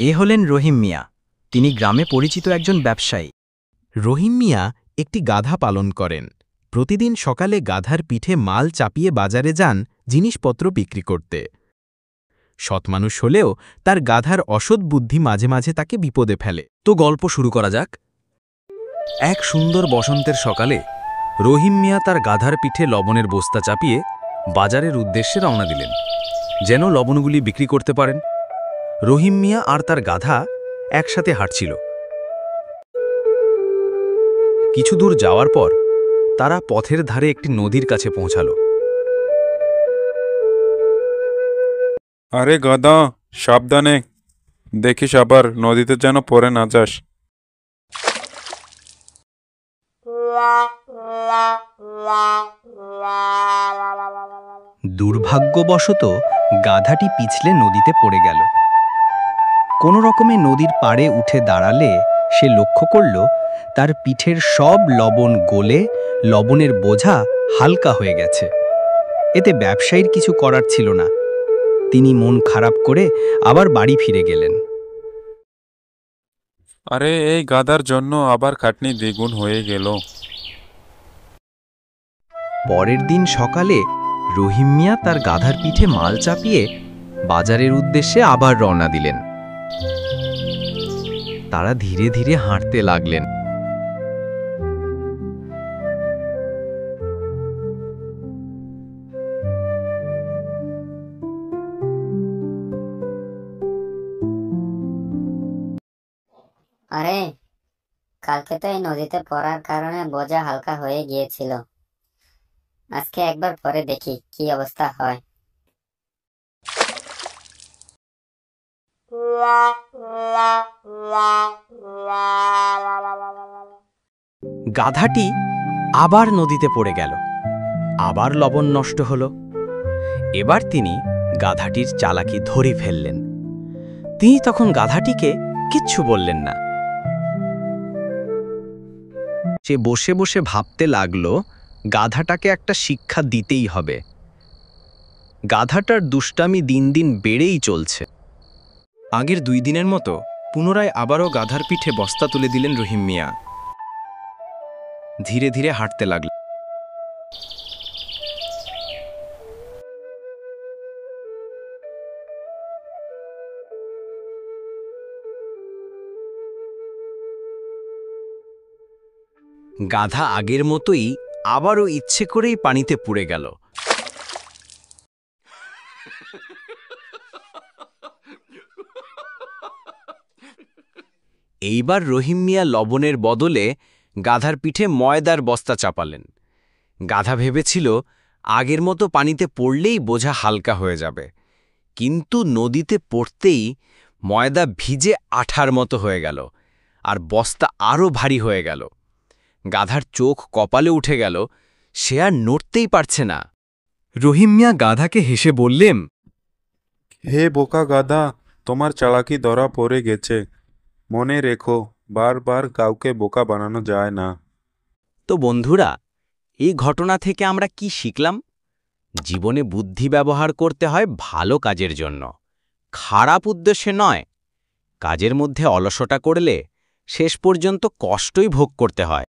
এ হলেন রহিম মিয়া। তিনি গ্রামে পরিচিত একজন ব্যবসায়ী। রহিম মিয়া একটি গাধা পালন করেন। প্রতিদিন সকালে গাধার পিঠে মাল চাপিয়ে বাজারে যান জিনিসপত্র বিক্রি করতে। সৎমানুষ হলেও তার গাধার অসৎ বুদ্ধি মাঝে মাঝে তাকে বিপদে ফেলে। তো গল্প শুরু করা যাক। এক সুন্দর বসন্তের সকালে রহিম মিয়া তার গাধার পিঠে লবণের বস্তা চাপিয়ে বাজারের উদ্দেশ্যে রওনা দিলেন, যেন লবণগুলি বিক্রি করতে পারেন। রহিম মিয়া আর তার গাধা একসাথে হাঁটছিল। কিছু দূর যাওয়ার পর তারা পথের ধারে একটি নদীর কাছে পৌঁছাল। আরে গাধা, সাবধানে, দেখিস আবার নদীতে যেন পড়ে না যাস। দুর্ভাগ্যবশত গাধাটি পিছলে নদীতে পড়ে গেল। কোনো রকমে নদীর পাড়ে উঠে দাঁড়ালে সে লক্ষ্য করল তার পিঠের সব লবণ গলে লবণের বোঝা হালকা হয়ে গেছে। এতে ব্যবসায়ীর কিছু করার ছিল না। তিনি মন খারাপ করে আবার বাড়ি ফিরে গেলেন। আরে এই গাধার জন্য আবার খাটনি দ্বিগুণ হয়ে গেল। পরের দিন সকালে রহিম মিয়া তার গাধার পিঠে মাল চাপিয়ে বাজারের উদ্দেশ্যে আবার রওনা দিলেন। তারা ধীরে ধীরে হাঁটতে লাগলেন। আরে, কালকে তো এই নদীতে পড়ার কারণে বোঝা হালকা হয়ে গিয়েছিল। আজকে একবার পরে দেখি কি অবস্থা হয়। গাধাটি আবার নদীতে পড়ে গেল। আবার লবণ নষ্ট হল। এবার তিনি গাধাটির চালাকি ধরে ফেললেন। তিনি তখন গাধাটিকে কিচ্ছু বললেন না। সে বসে বসে ভাবতে লাগল, গাধাটাকে একটা শিক্ষা দিতেই হবে। গাধাটার দুষ্টামি দিন দিন বেড়েই চলছে। আগের 2 দিনের মতো পুনরায় আবারও গাধার পিঠে বস্তা তুলে দিলেন রহিম মিয়া। ধীরে ধীরে হাঁটতে লাগল। গাধা আগের মতোই আবারও ইচ্ছে করেই পানিতে পড়ে গেল। এইবার রহিম মিয়া লবণের বদলে গাধার পিঠে ময়দার বস্তা চাপালেন। গাধা ভেবেছিল আগের মতো পানিতে পড়লেই বোঝা হালকা হয়ে যাবে, কিন্তু নদীতে পড়তেই ময়দা ভিজে আঠার মতো হয়ে গেল, আর বস্তা আরও ভারী হয়ে গেল। গাধার চোখ কপালে উঠে গেল, সে আর নড়তেই পারছে না। রহিম মিয়া গাধাকে হেসে বললেন, হে বোকা গাধা, তোমার চালাকি ধরা পড়ে গেছে। মনে রেখো, বারবার কাউকে বোকা বানানো যায় না। তো বন্ধুরা, এই ঘটনা থেকে আমরা কি শিখলাম? জীবনে বুদ্ধি ব্যবহার করতে হয় ভালো কাজের জন্য, খারাপ উদ্দেশ্যে নয়। কাজের মধ্যে অলসতা করলে শেষ পর্যন্ত কষ্টই ভোগ করতে হয়।